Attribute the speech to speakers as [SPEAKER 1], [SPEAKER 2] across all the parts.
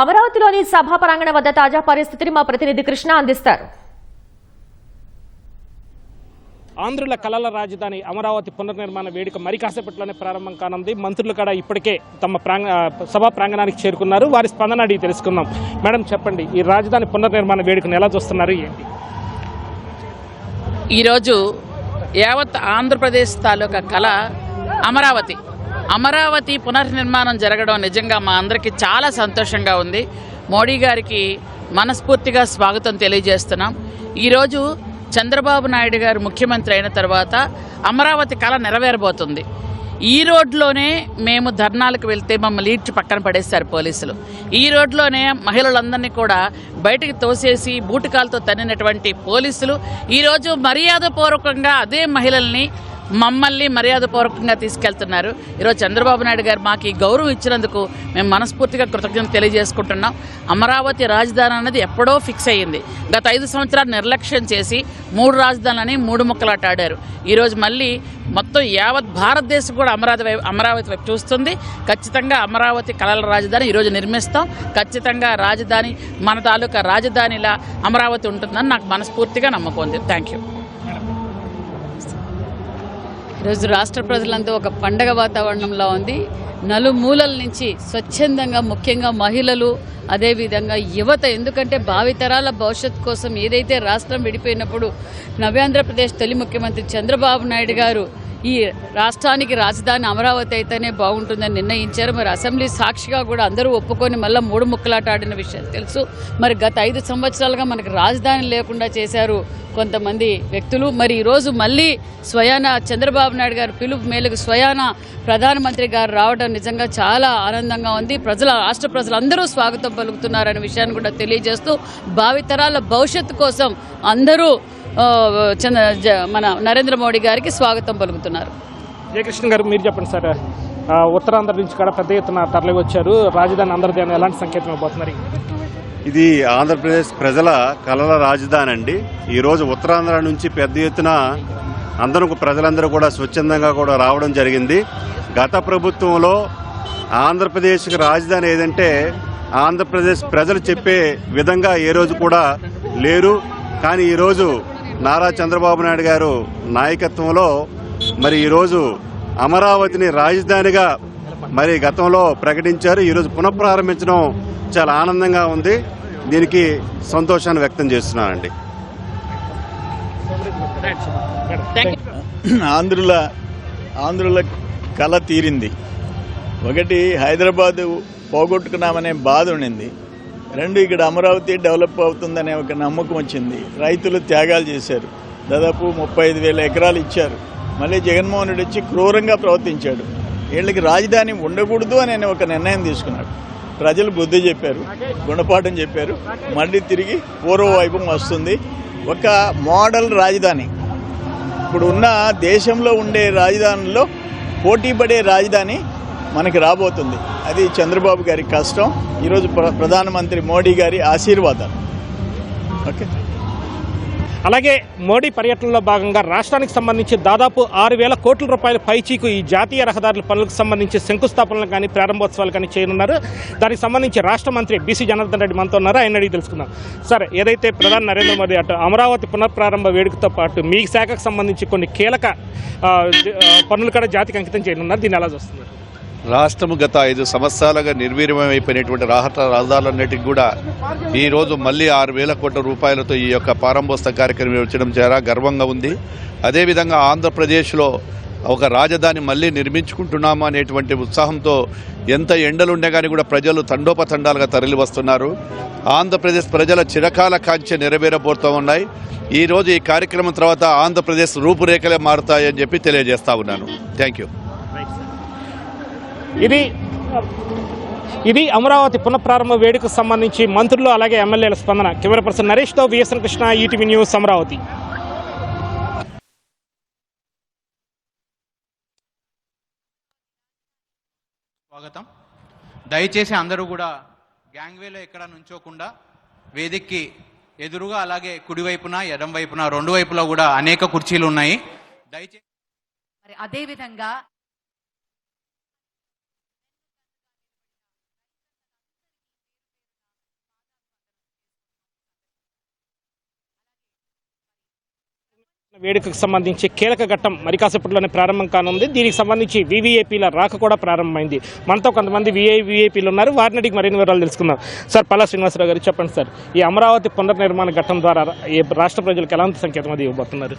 [SPEAKER 1] అమరావతిలోని సభా ప్రాంగణ వద్ద తాజా పరిస్థితిని మా ప్రతినిధి కృష్ణ అందిస్తారు.
[SPEAKER 2] ఆంధ్రుల కళల రాజధాని అమరావతి పునర్నిర్మాణ వేడుక మరి కాసేపట్లోనే ప్రారంభం కానుంది. మంత్రులు కూడా ఇప్పటికే తమ సభా ప్రాంగణానికి చేరుకున్నారు. వారి స్పందన అడిగి తెలుసుకుందాం. మేడం చెప్పండి, ఈ రాజధాని పునర్నిర్మాణ వేడుకను ఎలా చూస్తున్నారు, ఏంటి?
[SPEAKER 3] ఈరోజు యావత్ ఆంధ్రప్రదేశ్ తాలూకా కళ అమరావతి పునర్నిర్మాణం జరగడం నిజంగా మా అందరికీ చాలా సంతోషంగా ఉంది. మోడీ గారికి మనస్ఫూర్తిగా స్వాగతం తెలియజేస్తున్నాం. ఈరోజు చంద్రబాబు నాయుడు గారు ముఖ్యమంత్రి అయిన తర్వాత అమరావతి కళ నెరవేరబోతుంది. ఈ రోడ్లోనే మేము ధర్నాలకు వెళ్తే మమ్మల్ని ఈడ్చి పక్కన పడేస్తారు పోలీసులు. ఈ రోడ్లోనే మహిళలందరినీ కూడా బయటికి తోసేసి బూటకాలతో తన్నినటువంటి పోలీసులు ఈరోజు మర్యాదపూర్వకంగా అదే మహిళల్ని మమ్మల్ని మర్యాదపూర్వకంగా తీసుకెళ్తున్నారు. ఈరోజు చంద్రబాబు నాయుడు గారు మాకు ఈ గౌరవం ఇచ్చినందుకు మేము మనస్ఫూర్తిగా కృతజ్ఞత తెలియజేసుకుంటున్నాం. అమరావతి రాజధాని అన్నది ఎప్పుడో ఫిక్స్ అయ్యింది. గత 5 సంవత్సరాలు నిర్లక్ష్యం చేసి 3 రాజధానులని 3 ముక్కలాట ఆడారు. ఈరోజు మళ్ళీ మొత్తం యావత్ భారతదేశం కూడా అమరావతి వైపు చూస్తుంది. ఖచ్చితంగా అమరావతి కళల రాజధాని ఈరోజు నిర్మిస్తాం. ఖచ్చితంగా రాజధాని మన తాలూకా రాజధానిలా అమరావతి ఉంటుందని నాకు మనస్ఫూర్తిగా నమ్మకం ఉంది. Thank you. ఈరోజు రాష్ట్ర ప్రజలంతా ఒక పండగ వాతావరణంలో ఉంది. నలుమూలల నుంచి స్వచ్ఛందంగా, ముఖ్యంగా మహిళలు, అదేవిధంగా యువత, ఎందుకంటే భావితరాల భవిష్యత్తు కోసం ఏదైతే రాష్ట్రం విడిపోయినప్పుడు నవ్యాంధ్రప్రదేశ్ తొలి ముఖ్యమంత్రి చంద్రబాబు నాయుడు గారు ఈ రాష్ట్రానికి రాజధాని అమరావతి అయితేనే బాగుంటుందని నిర్ణయించారు. మరి అసెంబ్లీ సాక్షిగా కూడా అందరూ ఒప్పుకొని మళ్ళీ 3 ముక్కలాట ఆడిన విషయం తెలుసు. మరి గత 5 సంవత్సరాలుగా మనకు రాజధాని లేకుండా చేశారు కొంతమంది వ్యక్తులు. మరి ఈరోజు మళ్ళీ స్వయాన చంద్రబాబు నాయుడు గారు పిలుపు మేరకు స్వయాన ప్రధానమంత్రి గారు రావడం నిజంగా చాలా ఆనందంగా ఉంది. రాష్ట్ర ప్రజలందరూ స్వాగతం పలుకుతున్నారనే విషయాన్ని కూడా తెలియజేస్తూ భావితరాల భవిష్యత్తు కోసం అందరూ మన నరేంద్ర మోడీ గారికి స్వాగతం పలుకుతున్నారు.
[SPEAKER 2] జయకృష్ణ గారు, మీరు చెప్పండి సార్. ఉత్తరాంధ్ర నుంచి కూడా పెద్ద ఎత్తున తరలి వచ్చారు. రాజధాని అందరిది అని ఎలాంటి సంకేతం ఇవ్వబోతున్నారు?
[SPEAKER 4] ఇది ఆంధ్రప్రదేశ్ ప్రజల కళల రాజధాని అండి. ఈరోజు ఉత్తరాంధ్ర నుంచి పెద్ద ఎత్తున ప్రజలందరూ కూడా స్వచ్ఛందంగా కూడా రావడం జరిగింది. గత ప్రభుత్వంలో ఆంధ్రప్రదేశ్కి రాజధాని ఏదంటే ఆంధ్రప్రదేశ్ ప్రజలు చెప్పే విధంగా ఏ రోజు కూడా లేరు. కానీ ఈరోజు నారా చంద్రబాబు నాయుడు గారు నాయకత్వంలో మరి ఈరోజు అమరావతిని రాజధానిగా మరి గతంలో ప్రకటించారు. ఈరోజు పునఃప్రారంభించడం చాలా ఆనందంగా ఉంది. దీనికి సంతోషాన్ని వ్యక్తం చేస్తున్నానండి.
[SPEAKER 5] ఆంధ్రుల కళ తీరింది. ఒకటి, హైదరాబాదు పోగొట్టుకున్నామనే బాధ ఉండింది. 2, ఇక్కడ అమరావతి డెవలప్ అవుతుందనే ఒక నమ్మకం వచ్చింది. రైతులు త్యాగాలు చేశారు. దాదాపు 35,000 ఎకరాలు ఇచ్చారు. మళ్ళీ జగన్మోహన్ రెడ్డి వచ్చి క్రూరంగా ప్రవర్తించాడు. వీళ్ళకి రాజధాని ఉండకూడదు అనే ఒక నిర్ణయం తీసుకున్నాడు. ప్రజలు బుద్ధి చెప్పారు, గుణపాఠం చెప్పారు. మళ్ళీ తిరిగి పూర్వవైభవం వస్తుంది. ఒక మోడల్ రాజధాని, ఇప్పుడు ఉన్న దేశంలో ఉండే రాజధానుల్లో పోటీ పడే రాజధాని మనకి రాబోతుంది. అది చంద్రబాబు గారి కష్టం, ఈరోజు ప్రధానమంత్రి మోడీ గారి ఆశీర్వాదాలు. ఓకే.
[SPEAKER 2] అలాగే మోడీ పర్యటనలో భాగంగా రాష్ట్రానికి సంబంధించి దాదాపు 6,000 కోట్ల రూపాయల పైచీకు ఈ జాతీయ రహదారుల పనులకు సంబంధించి శంకుస్థాపనలు కానీ ప్రారంభోత్సవాలు కానీ చేయనున్నారు. దానికి సంబంధించి రాష్ట్ర మంత్రి బీసీ జనార్దన్ రెడ్డి మనతో ఉన్నారు. ఆయన అడిగి తెలుసుకుందాం. సార్, ఏదైతే ప్రధాని నరేంద్ర మోదీ అటు అమరావతి పునఃప్రారంభ వేడుకతో పాటు మీ శాఖకు సంబంధించి కొన్ని కీలక పనులు కూడా జాతికి అంకితం చేయనున్నారు. దీన్ని ఎలా చూస్తున్నారు?
[SPEAKER 6] రాష్ట్రము గత 5 సంవత్సరాలుగా నిర్వీర్యమైపోయినటువంటి రహదారులన్నిటికీ కూడా ఈరోజు మళ్ళీ 6,000 కోట్ల రూపాయలతో ఈ యొక్క ప్రారంభోత్సవ కార్యక్రమం నిర్వహించడం చాలా గర్వంగా ఉంది. అదేవిధంగా ఆంధ్రప్రదేశ్లో ఒక రాజధాని మళ్ళీ నిర్మించుకుంటున్నాము అనేటువంటి ఉత్సాహంతో ఎంత ఎండలుండే కానీ కూడా ప్రజలు తండోపతండాలుగా తరలి వస్తున్నారు. ఆంధ్రప్రదేశ్ ప్రజల చిరకాల కాంక్ష నెరవేరబోతూ ఉన్నాయి. ఈరోజు ఈ కార్యక్రమం తర్వాత ఆంధ్రప్రదేశ్ రూపురేఖలే మారుతాయని చెప్పి తెలియజేస్తా ఉన్నాను. Thank you.
[SPEAKER 2] ఇది అమరావతి పునఃప్రారంభ వేడుకకు సంబంధించి మంత్రులు అలాగే ఎమ్మెల్యేల స్పందన. కెమెరా పర్సన్ నరేష్తో VSN Krishna, ETV news, Amaravati.
[SPEAKER 7] స్వాగతం. దయచేసి అందరూ కూడా గ్యాంగ్వేలో ఎక్కడ నుంచోకుండా వేదికకి ఎదురుగా, అలాగే కుడివైపున ఎడం వైపున 2 వైపులా కూడా అనేక కుర్చీలు ఉన్నాయి. దయచేసి
[SPEAKER 8] అదేవిధంగా
[SPEAKER 2] వేడుకకు సంబంధించి కీలక ఘట్టం మరి కాసేపట్లోనే ప్రారంభం కానుంది. దీనికి సంబంధించి వీవీఐపీల రాక కూడా ప్రారంభమైంది. మనతో కొంతమంది వీఐపీలు ఉన్నారు, వారిని అడిగి మరిన్ని వివరాలు తెలుసుకుందాం. సార్ పల్లా శ్రీనివాసరావు గారు చెప్పండి సార్, ఈ అమరావతి పునర్నిర్మాణ ఘట్టం ద్వారా ఈ రాష్ట్ర ప్రజలకు ఎలాంటి సంకేతం అది ఇవ్వబోతున్నారు?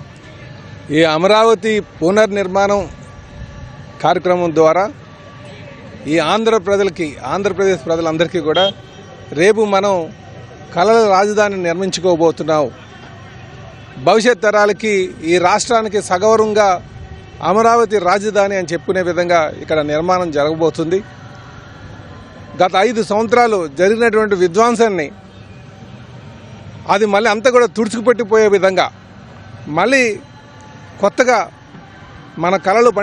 [SPEAKER 9] ఈ అమరావతి పునర్నిర్మాణం కార్యక్రమం ద్వారా ఈ ఆంధ్రప్రదేశ్ ప్రజలందరికీ కూడా రేపు మనం కళల రాజధాని నిర్మించుకోబోతున్నాం. భవిష్యత్ తరాలకి ఈ రాష్ట్రానికి సగౌరవంగా అమరావతి రాజధాని అని చెప్పుకునే విధంగా ఇక్కడ నిర్మాణం జరగబోతుంది. గత 5 సంవత్సరాలు జరిగినటువంటి విధ్వంసాన్ని అది మళ్ళీ అంతా కూడా తుడుచుకుపెట్టిపోయే విధంగా మళ్ళీ కొత్తగా మన కళలు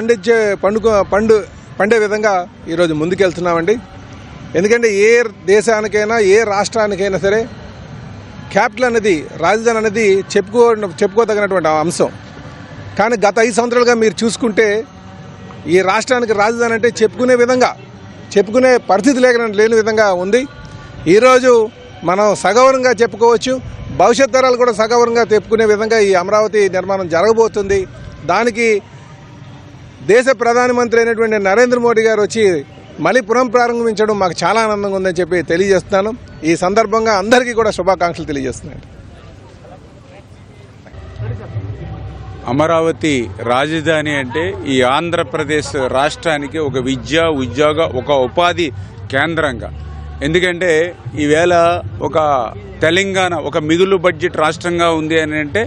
[SPEAKER 9] పండే విధంగా ఈరోజు ముందుకెళ్తున్నామండి. ఎందుకంటే ఏ దేశానికైనా ఏ రాష్ట్రానికైనా సరే క్యాపిటల్ అనేది, రాజధాని అనేది చెప్పుకోదగినటువంటి అంశం. కానీ గత 5 సంవత్సరాలుగా మీరు చూసుకుంటే ఈ రాష్ట్రానికి రాజధాని అంటే చెప్పుకునే పరిస్థితి లేని విధంగా ఉంది. ఈరోజు మనం సగౌరవంగా చెప్పుకోవచ్చు, భవిష్యత్ తరాలు కూడా సగౌరవంగా చెప్పుకునే విధంగా ఈ అమరావతి నిర్మాణం జరగబోతుంది. దానికి దేశ ప్రధానమంత్రి అయినటువంటి నరేంద్ర మోడీ గారు వచ్చి మళ్ళీ పునఃప్రారంభించడం మాకు చాలా ఆనందంగా ఉందని చెప్పి తెలియజేస్తున్నాను. ఈ సందర్భంగా అందరికీ కూడా శుభాకాంక్షలు తెలియజేస్తున్నాను.
[SPEAKER 10] అమరావతి రాజధాని అంటే ఈ ఆంధ్రప్రదేశ్ రాష్ట్రానికి ఒక విద్య, ఉద్యోగ, ఒక ఉపాధి కేంద్రంగా. ఎందుకంటే ఈవేళ ఒక తెలంగాణ ఒక మిగులు బడ్జెట్ రాష్ట్రంగా ఉంది అని అంటే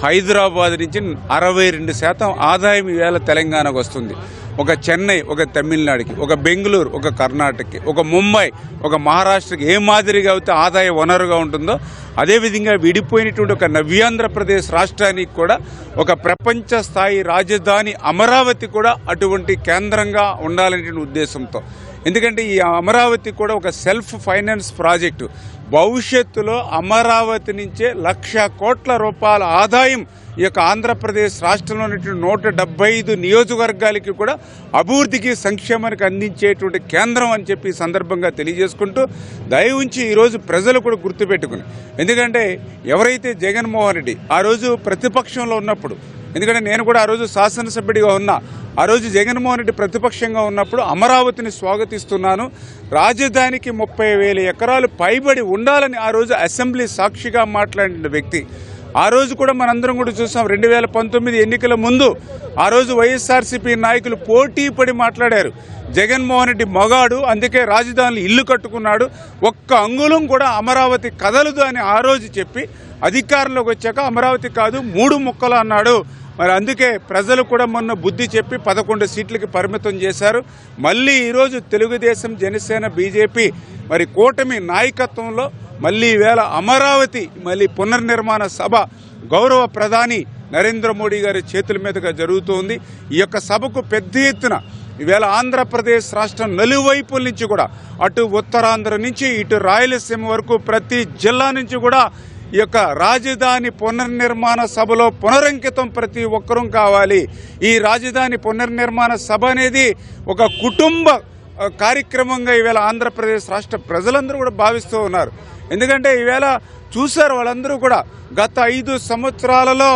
[SPEAKER 10] హైదరాబాద్ నుంచి 62% ఆదాయం ఈవేళ తెలంగాణకు వస్తుంది. ఒక చెన్నై ఒక తమిళనాడుకి, ఒక బెంగళూరు ఒక కర్ణాటకకి, ఒక ముంబై ఒక మహారాష్ట్రకి ఏ మాదిరిగా అయితే ఆదాయ వనరుగా ఉంటుందో అదేవిధంగా విడిపోయినటువంటి ఒక నవ్యాంధ్రప్రదేశ్ రాష్ట్రానికి కూడా ఒక ప్రపంచ స్థాయి రాజధాని అమరావతి కూడా అటువంటి కేంద్రంగా ఉండాలనే ఉద్దేశంతో. ఎందుకంటే ఈ అమరావతి కూడా ఒక సెల్ఫ్ ఫైనాన్స్ ప్రాజెక్టు. భవిష్యత్తులో అమరావతి నుంచే 1,00,000 కోట్ల రూపాయల ఆదాయం ఈ యొక్క ఆంధ్రప్రదేశ్ రాష్ట్రంలో ఉన్నటువంటి 175 నియోజకవర్గాలకి కూడా అభివృద్ధికి, సంక్షేమానికి అందించేటువంటి కేంద్రం అని చెప్పి ఈ సందర్భంగా తెలియజేసుకుంటూ దయవుంచి ఈరోజు ప్రజలు కూడా గుర్తుపెట్టుకుని, ఎందుకంటే ఎవరైతే జగన్మోహన్ రెడ్డి ఆ రోజు ప్రతిపక్షంలో ఉన్నప్పుడు, ఎందుకంటే నేను కూడా ఆ రోజు శాసనసభ్యుడిగా ఉన్నా, ఆ రోజు జగన్మోహన్ రెడ్డి ప్రతిపక్షంగా ఉన్నప్పుడు అమరావతిని స్వాగతిస్తున్నాను, రాజధానికి 30,000 ఎకరాలు పైబడి ఉండాలని ఆ రోజు అసెంబ్లీ సాక్షిగా మాట్లాడిన వ్యక్తి. ఆ రోజు కూడా మనందరం కూడా చూసాం. 2019 ఎన్నికల ముందు ఆ రోజు వైఎస్ఆర్సీపీ నాయకులు పోటీ పడి మాట్లాడారు. జగన్మోహన్ రెడ్డి మగాడు, అందుకే రాజధానిలో ఇల్లు కట్టుకున్నాడు, ఒక్క అంగుళం కూడా అమరావతి కదలదు అని ఆ రోజు చెప్పి అధికారంలోకి వచ్చాక అమరావతి కాదు 3 ముక్కలు అన్నాడు. మరి అందుకే ప్రజలు కూడా మొన్న బుద్ధి చెప్పి 11 సీట్లకి పరిమితం చేశారు. మళ్ళీ ఈరోజు తెలుగుదేశం, జనసేన, బీజేపీ మరి కూటమి నాయకత్వంలో మళ్ళీ ఈవేళ అమరావతి మళ్ళీ పునర్నిర్మాణ సభ గౌరవ ప్రధాని నరేంద్ర మోడీ గారి చేతుల మీదుగా జరుగుతోంది. ఈ యొక్క సభకు పెద్ద ఎత్తున ఈవేళ ఆంధ్రప్రదేశ్ రాష్ట్రం నలువైపుల నుంచి కూడా, అటు ఉత్తరాంధ్ర నుంచి ఇటు రాయలసీమ వరకు ప్రతి జిల్లా నుంచి కూడా ఈ యొక్క రాజధాని పునర్నిర్మాణ సభలో పునరంకితం ప్రతి ఒక్కరూ కావాలి. ఈ రాజధాని పునర్నిర్మాణ సభ అనేది ఒక కుటుంబ కార్యక్రమంగా ఈవేళ ఆంధ్రప్రదేశ్ రాష్ట్ర ప్రజలందరూ కూడా భావిస్తూ ఉన్నారు. ఎందుకంటే ఈవేళ చూశారు వాళ్ళందరూ కూడా గత 5 సంవత్సరాలలో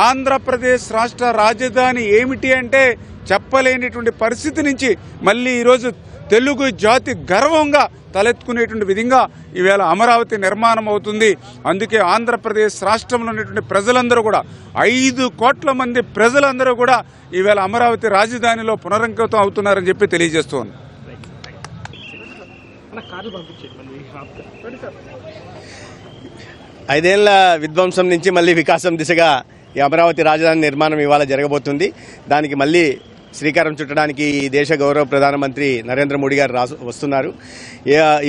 [SPEAKER 10] ఆంధ్రప్రదేశ్ రాష్ట్ర రాజధాని ఏమిటి అంటే చెప్పలేనిటువంటి పరిస్థితి నుంచి మళ్ళీ ఈరోజు తెలుగు జాతి గర్వంగా తలెత్తుకునేటువంటి విధంగా ఈవేళ అమరావతి నిర్మాణం అవుతుంది. అందుకే ఆంధ్రప్రదేశ్ రాష్ట్రంలో ఉన్నటువంటి ప్రజలందరూ కూడా 5 కోట్ల మంది ప్రజలందరూ కూడా ఈవేళ అమరావతి రాజధానిలో పునరంకితం అవుతున్నారని చెప్పి తెలియజేస్తోంది.
[SPEAKER 11] 5 ఏళ్ల విధ్వంసం నుంచి మళ్ళీ వికాసం దిశగా ఈ అమరావతి రాజధాని నిర్మాణం ఇవాళ జరగబోతుంది. దానికి మళ్ళీ శ్రీకారం చుట్టడానికి ఈ దేశ గౌరవ ప్రధానమంత్రి నరేంద్ర మోడీ గారు వస్తున్నారు.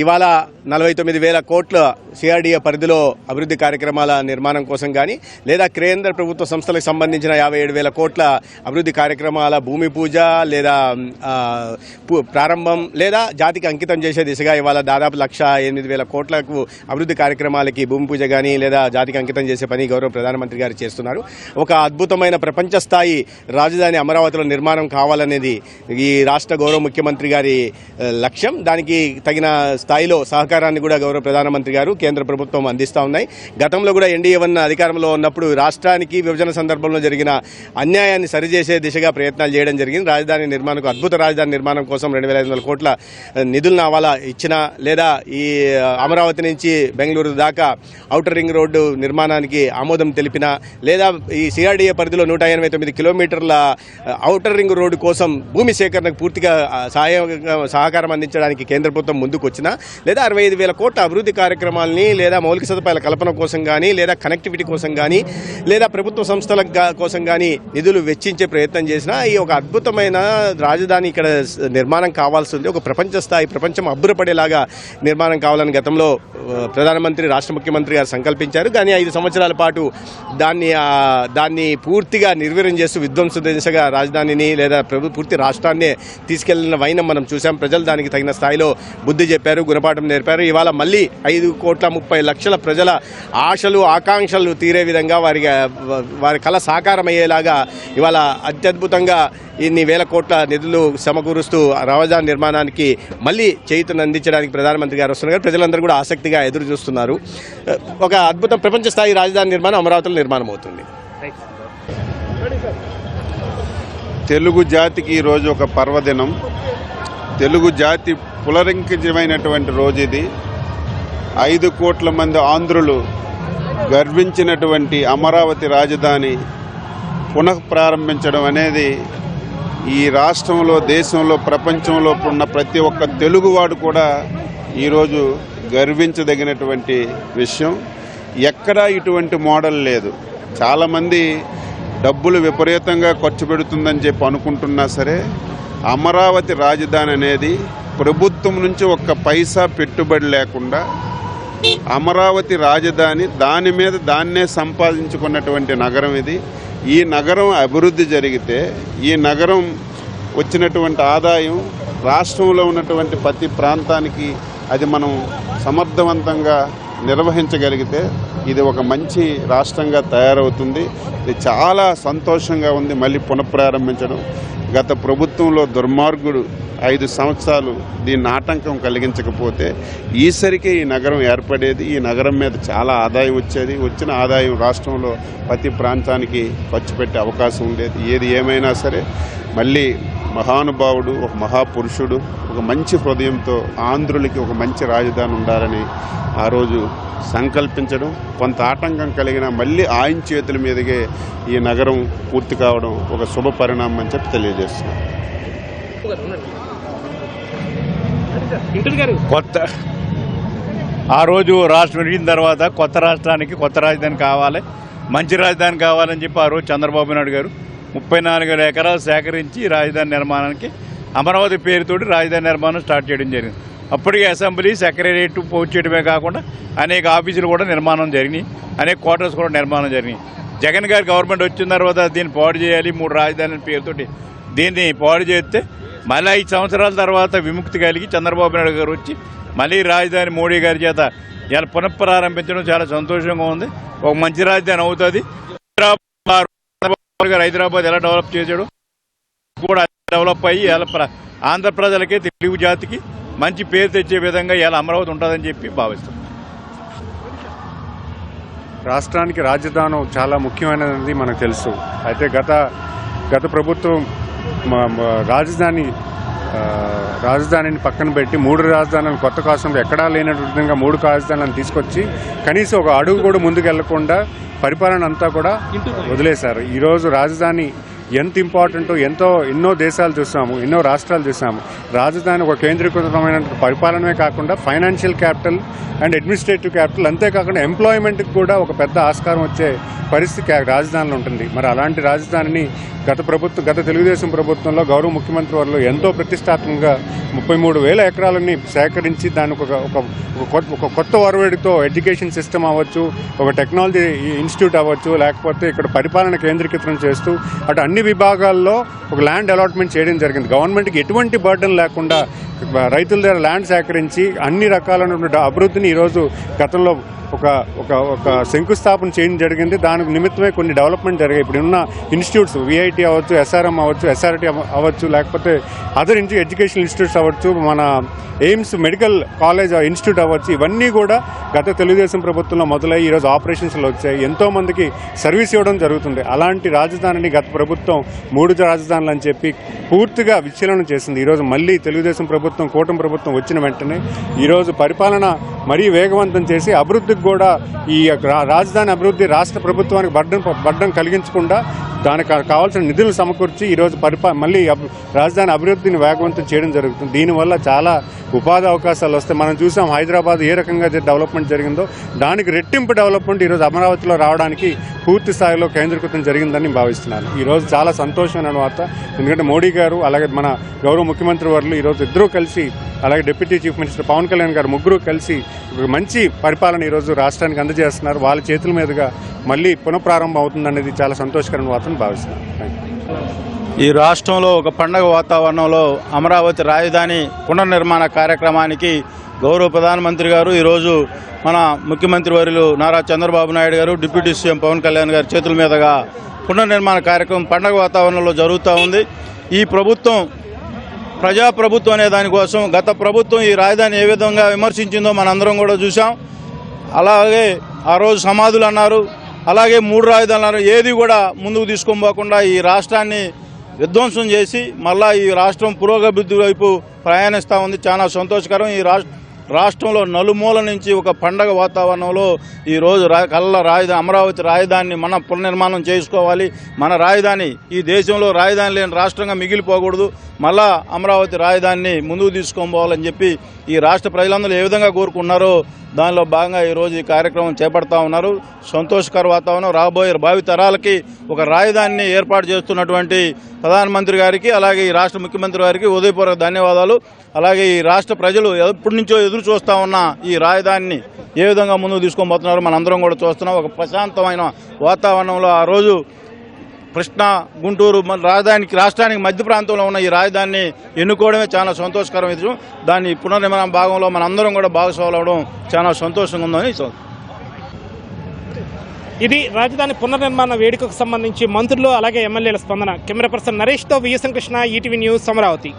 [SPEAKER 11] ఇవాళ 49,000 కోట్ల సిఆర్డీఏ పరిధిలో అభివృద్ధి కార్యక్రమాల నిర్మాణం కోసం కానీ, లేదా కేంద్ర ప్రభుత్వ సంస్థలకు సంబంధించిన 57,000 కోట్ల అభివృద్ధి కార్యక్రమాల భూమి పూజ లేదా ప్రారంభం లేదా జాతికి అంకితం చేసే దిశగా ఇవాళ దాదాపు 1,08,000 కోట్లకు అభివృద్ధి కార్యక్రమాలకి భూమి పూజ కానీ లేదా జాతికి అంకితం చేసే పని గౌరవ ప్రధానమంత్రి గారు చేస్తున్నారు. ఒక అద్భుతమైన ప్రపంచ స్థాయి రాజధాని అమరావతిలో నిర్మాణం కావాలనేది ఈ రాష్ట్ర గౌరవ ముఖ్యమంత్రి గారి లక్ష్యం. దానికి తగిన స్థాయిలో సహకారాన్ని కూడా గౌరవ ప్రధానమంత్రి గారు కేంద్ర ప్రభుత్వం అందిస్తూ ఉన్నాయి. గతంలో కూడా NDA-1 అధికారంలో ఉన్నప్పుడు రాష్ట్రానికి విభజన సందర్భంలో జరిగిన అన్యాయాన్ని సరిచేసే దిశగా ప్రయత్నాలు చేయడం జరిగింది. రాజధాని నిర్మాణం, అద్భుత రాజధాని నిర్మాణం కోసం 2,500 కోట్ల నిధులను అవాలా ఇచ్చినా, లేదా ఈ అమరావతి నుంచి బెంగళూరు దాకా ఔటర్ రింగ్ రోడ్డు నిర్మాణానికి ఆమోదం తెలిపినా, లేదా ఈ CRDA పరిధిలో 189 కిలోమీటర్ల ఔటర్ రింగ్ రోడ్డు కోసం భూమి సేకరణకు పూర్తిగా సహకారం అందించడానికి కేంద్ర ప్రభుత్వం ముందుకు వచ్చినా, లేదా 65,000 కోట్ల అభివృద్ధి కార్యక్రమాలని, లేదా మౌలిక సదుపాయాల కల్పన కోసం కానీ, లేదా కనెక్టివిటీ కోసం కానీ, లేదా ప్రభుత్వ సంస్థల కోసం కానీ నిధులు వెచ్చించే ప్రయత్నం చేసినా, ఈ ఒక అద్భుతమైన రాజధాని ఇక్కడ నిర్మాణం కావాల్సి ఉంది. ఒక ప్రపంచ స్థాయి, ప్రపంచం అబ్బురపడేలాగా నిర్మాణం కావాలని గతంలో ప్రధానమంత్రి, రాష్ట్ర ముఖ్యమంత్రి గారు సంకల్పించారు. కానీ 5 సంవత్సరాల పాటు దాన్ని పూర్తిగా నిర్వీర్యం చేస్తూ విధ్వంస దిశగా రాజధానిని లేదా పూర్తి రాష్ట్రాన్నే తీసుకెళ్లిన వైనం మనం చూసాం. ప్రజలు దానికి తగిన స్థాయిలో బుద్ధి చెప్పారు, గుణపాఠం నేర్పారు. ఇవాళ మళ్ళీ 5,30,00,000 ప్రజల ఆశలు, ఆకాంక్షలు తీరే విధంగా వారి కళ సాకారమయ్యేలాగా ఇవాళ అత్యద్భుతంగా ఇన్ని వేల కోట్ల నిధులు సమకూరుస్తూ రాజధాని నిర్మాణానికి మళ్ళీ చేయూతను అందించడానికి ప్రధానమంత్రి గారు వస్తున్నారు. ప్రజలందరూ కూడా ఆసక్తిగా ఎదురు చూస్తున్నారు. ఒక అద్భుతం ప్రపంచ స్థాయి రాజధాని నిర్మాణం అమరావతిలో నిర్మాణం అవుతుంది.
[SPEAKER 6] తెలుగు జాతికి ఈరోజు ఒక పర్వదినం. తెలుగు జాతి పులరింకితమైనటువంటి రోజు ఇది. 5 కోట్ల మంది ఆంధ్రులు గర్వించినటువంటి అమరావతి రాజధాని పునఃప్రారంభించడం అనేది ఈ రాష్ట్రంలో, దేశంలో, ప్రపంచంలో ఉన్న ప్రతి ఒక్క తెలుగువాడు కూడా ఈరోజు గర్వించదగినటువంటి విషయం. ఎక్కడా ఇటువంటి మోడల్ లేదు. చాలామంది డబ్బులు విపరీతంగా ఖర్చు పెడుతుందని చెప్పి అనుకుంటున్నా సరే, అమరావతి రాజధాని అనేది ప్రభుత్వం నుంచి ఒక్క పైసా పెట్టుబడి లేకుండా అమరావతి రాజధాని దాని మీద దాన్నే సంపాదించుకున్నటువంటి నగరం ఇది. ఈ నగరం అభివృద్ధి జరిగితే, ఈ నగరం వచ్చినటువంటి ఆదాయం రాష్ట్రంలో ఉన్నటువంటి ప్రతి ప్రాంతానికి అది మనం సమర్థవంతంగా నిర్వహించగలిగితే ఇది ఒక మంచి రాష్ట్రంగా తయారవుతుంది. ఇది చాలా సంతోషంగా ఉంది మళ్ళీ పునఃప్రారంభించడం. గత ప్రభుత్వంలో దుర్మార్గుడు 5 సంవత్సరాలు దీన్ని ఆటంకం కలిగించకపోతే ఈసరికి ఈ నగరం ఏర్పడేది. ఈ నగరం మీద చాలా ఆదాయం వచ్చేది. వచ్చిన ఆదాయం రాష్ట్రంలో ప్రతి ప్రాంతానికి ఖర్చు పెట్టే అవకాశం ఉండేది. ఏది ఏమైనా సరే మళ్ళీ మహానుభావుడు, ఒక మహాపురుషుడు, ఒక మంచి హృదయంతో ఆంధ్రులకి ఒక మంచి రాజధాని ఉండాలని ఆ రోజు సంకల్పించడం, కొంత ఆటంకం కలిగిన మళ్ళీ ఆయన చేతుల మీదుగా ఈ నగరం పూర్తి కావడం ఒక శుభ పరిణామం అని చెప్పి తెలియజేస్తున్నాం.
[SPEAKER 5] కొత్త ఆ రోజు రాష్ట్రం విడిచిన తర్వాత కొత్త రాష్ట్రానికి కొత్త రాజధాని కావాలి, మంచి రాజధాని కావాలని చెప్పి ఆ రోజు చంద్రబాబు నాయుడు గారు 34 ఎకరాలు సేకరించి రాజధాని నిర్మాణానికి అమరావతి పేరుతోటి రాజధాని నిర్మాణం స్టార్ట్ చేయడం జరిగింది. అప్పటికే అసెంబ్లీ, సెక్రటేరియట్ పూర్తి చేయడమే కాకుండా అనేక ఆఫీసులు కూడా నిర్మాణం జరిగినాయి, అనేక క్వార్టర్స్ కూడా నిర్మాణం జరిగినాయి. జగన్ గారి గవర్నమెంట్ వచ్చిన తర్వాత దీన్ని పాడు చేయాలి, 3 రాజధానుల పేరుతోటి దీన్ని పాడు చేస్తే మళ్ళీ 5 సంవత్సరాల తర్వాత విముక్తి కలిగి చంద్రబాబు నాయుడు గారు వచ్చి మళ్ళీ రాజధాని మోడీ గారి చేత ఇలా పునఃప్రారంభించడం చాలా సంతోషంగా ఉంది. ఒక మంచి రాజధాని అవుతుంది. హైదరాబాద్ ఎలా డెవలప్ చేశాడు కూడా డెవలప్ అయ్యి ఎలా ఆంధ్ర ప్రజలకే, తెలుగు జాతికి మంచి పేరు తెచ్చే విధంగా ఇలా అమరావతి ఉంటుందని చెప్పి భావిస్తాం.
[SPEAKER 12] రాష్ట్రానికి రాజధాని చాలా ముఖ్యమైనది మనకు తెలుసు. అయితే గత ప్రభుత్వం రాజధానిని పక్కన పెట్టి 3 రాజధానులను కొత్త కాలంలో ఎక్కడా లేనటువంటి విధంగా 3 రాజధానులను తీసుకొచ్చి కనీసం ఒక అడుగు కూడా ముందుకు వెళ్లకుండా పరిపాలన అంతా కూడా వదిలేశారు. ఈరోజు రాజధాని ఎంత ఇంపార్టెంటో ఎన్నో దేశాలు చూసాము, ఎన్నో రాష్ట్రాలు చూసాము. రాజధాని ఒక కేంద్రీకృతమైన పరిపాలనమే కాకుండా financial capital and administrative capital, అంతేకాకుండా ఎంప్లాయ్మెంట్కి కూడా ఒక పెద్ద ఆస్కారం వచ్చే పరిస్థితి రాజధానిలో ఉంటుంది. మరి అలాంటి రాజధానిని గత తెలుగుదేశం ప్రభుత్వంలో గౌరవ ముఖ్యమంత్రి వారు ఎంతో ప్రతిష్టాత్మకంగా 33,000 ఎకరాలని సేకరించి దానికి ఒక కొత్త ఒరవడితో ఎడ్యుకేషన్ సిస్టమ్ అవ్వచ్చు, ఒక టెక్నాలజీ ఇన్స్టిట్యూట్ అవ్వచ్చు, లేకపోతే ఇక్కడ పరిపాలన కేంద్రీకృతం చేస్తూ అటు అన్ని విభాగాల్లో ఒక ల్యాండ్ అలాట్మెంట్ చేయడం జరిగింది. గవర్నమెంట్కి ఎటువంటి బర్డెన్ లేకుండా రైతుల దగ్గర ల్యాండ్ సేకరించి అన్ని రకాలైనటువంటి అభివృద్ధిని ఈరోజు గతంలో ఒక ఒక ఒక శంకుస్థాపన చేయడం జరిగింది. దానికి నిమిత్తమే కొన్ని డెవలప్మెంట్ జరిగాయి. ఇప్పుడు ఉన్న ఇన్స్టిట్యూట్స్ విఐటి అవ్వచ్చు, ఎస్ఆర్ఎం అవ్వచ్చు, ఎస్ఆర్టీ అవ్వచ్చు, లేకపోతే అదర్ ఎడ్యుకేషనల్ ఇన్స్టిట్యూట్స్ అవ్వచ్చు, మన ఎయిమ్స్ మెడికల్ కాలేజ్ ఇన్స్టిట్యూట్ అవ్వచ్చు, ఇవన్నీ కూడా గత తెలుగుదేశం ప్రభుత్వంలో మొదలై ఈరోజు ఆపరేషన్స్లో వచ్చాయి. ఎంతోమందికి సర్వీస్ ఇవ్వడం జరుగుతుంది. అలాంటి రాజధానిని గత ప్రభుత్వం 3 రాజధానులు అని చెప్పి పూర్తిగా విచ్ఛిన్నం చేసింది. ఈరోజు మళ్ళీ తెలుగుదేశం ప్రభుత్వం, కూటమి ప్రభుత్వం వచ్చిన వెంటనే ఈరోజు పరిపాలన మరీ వేగవంతం చేసి అభివృద్ధికి కూడా ఈ రాజధాని అభివృద్ధి రాష్ట్ర ప్రభుత్వానికి బడ్డం కలిగించకుండా దానికి కావాల్సిన నిధులు సమకూర్చి ఈరోజు మళ్ళీ రాజధాని అభివృద్ధిని వేగవంతం చేయడం జరుగుతుంది. దీనివల్ల చాలా ఉపాధి అవకాశాలు వస్తాయి. మనం చూసాం హైదరాబాద్ ఏ రకంగా డెవలప్మెంట్ జరిగిందో దానికి రెట్టింపు డెవలప్మెంట్ ఈరోజు అమరావతిలో రావడానికి పూర్తి స్థాయిలో కేంద్రీకృతం జరిగిందని భావిస్తున్నాను. ఈరోజు చాలా సంతోషమైన వార్త. ఎందుకంటే మోడీ గారు అలాగే మన గౌరవ ముఖ్యమంత్రి వర్యులు ఈరోజు ఇద్దరూ కలిసి, అలాగే deputy chief minister Pawan Kalyan గారు ముగ్గురు కలిసి మంచి పరిపాలన ఈరోజు రాష్ట్రానికి అందజేస్తున్నారు. వాళ్ళ చేతుల మీదుగా మళ్ళీ పునఃప్రారంభం అవుతుందనేది చాలా సంతోషకరమైన వార్తను భావిస్తున్నాను.
[SPEAKER 5] ఈ రాష్ట్రంలో ఒక పండగ వాతావరణంలో అమరావతి రాజధాని పునర్నిర్మాణ కార్యక్రమానికి గౌరవ ప్రధానమంత్రి గారు ఈరోజు మన ముఖ్యమంత్రి వర్యులు నారా చంద్రబాబు నాయుడు గారు, డిప్యూటీ సీఎం పవన్ కళ్యాణ్ గారి చేతుల మీదుగా పునర్నిర్మాణ కార్యక్రమం పండగ వాతావరణంలో జరుగుతూ ఉంది. ఈ ప్రభుత్వం ప్రజాప్రభుత్వం అనే దానికోసం గత ప్రభుత్వం ఈ రాజధాని ఏ విధంగా విమర్శించిందో మనందరం కూడా చూసాం. అలాగే ఆ రోజు సమాధులు అన్నారు, అలాగే 3 రాజధానులు అన్నారు. ఏది కూడా ముందుకు తీసుకొని పోకుండా ఈ రాష్ట్రాన్ని విధ్వంసం చేసి మళ్ళా ఈ రాష్ట్రం పురోగతి వైపు ప్రయాణిస్తూ ఉంది. చాలా సంతోషకరం. ఈ రాష్ట్రంలో నలుమూల నుంచి ఒక పండగ వాతావరణంలో ఈరోజు రాజధాని అమరావతి రాజధానిని మనం పునర్నిర్మాణం చేసుకోవాలి. మన రాజధాని ఈ దేశంలో రాజధాని లేని రాష్ట్రంగా మిగిలిపోకూడదు. మళ్ళా అమరావతి రాజధానిని ముందుకు తీసుకొని పోవాలని చెప్పి ఈ రాష్ట్ర ప్రజలందరూ ఏ విధంగా కోరుకున్నారో దానిలో భాగంగా ఈరోజు ఈ కార్యక్రమం చేపడతా ఉన్నారు. సంతోషకర వాతావరణం. రాబోయే భావి తరాలకి ఒక రాజధానిని ఏర్పాటు చేస్తున్నటువంటి ప్రధానమంత్రి గారికి, అలాగే ఈ రాష్ట్ర ముఖ్యమంత్రి గారికి హృదయపూర్వక ధన్యవాదాలు. అలాగే ఈ రాష్ట్ర ప్రజలు ఎప్పటి నుంచో ఎదురు చూస్తూ ఉన్న ఈ రాజధానిని ఏ విధంగా ముందుకు తీసుకొని పోతున్నారో మనందరం కూడా చూస్తున్నాం. ఒక ప్రశాంతమైన వాతావరణంలో ఆ రోజు కృష్ణా, గుంటూరు రాష్ట్రానికి మధ్య ప్రాంతంలో ఉన్న ఈ రాజధానిని ఎన్నుకోవడమే చాలా సంతోషకరం విషయం. దాని పునర్నిర్మాణ భాగంలో మనందరం కూడా భాగస్వాములు అవడం చాలా సంతోషంగా ఉందని.
[SPEAKER 2] ఇది రాజధాని పునర్నిర్మాణ వేడుకకు సంబంధించి మంత్రులు అలాగే ఎమ్మెల్యేల స్పందన. కెమెరా పర్సన్ నరేష్తో VSN Krishna, ETV news, Amaravati.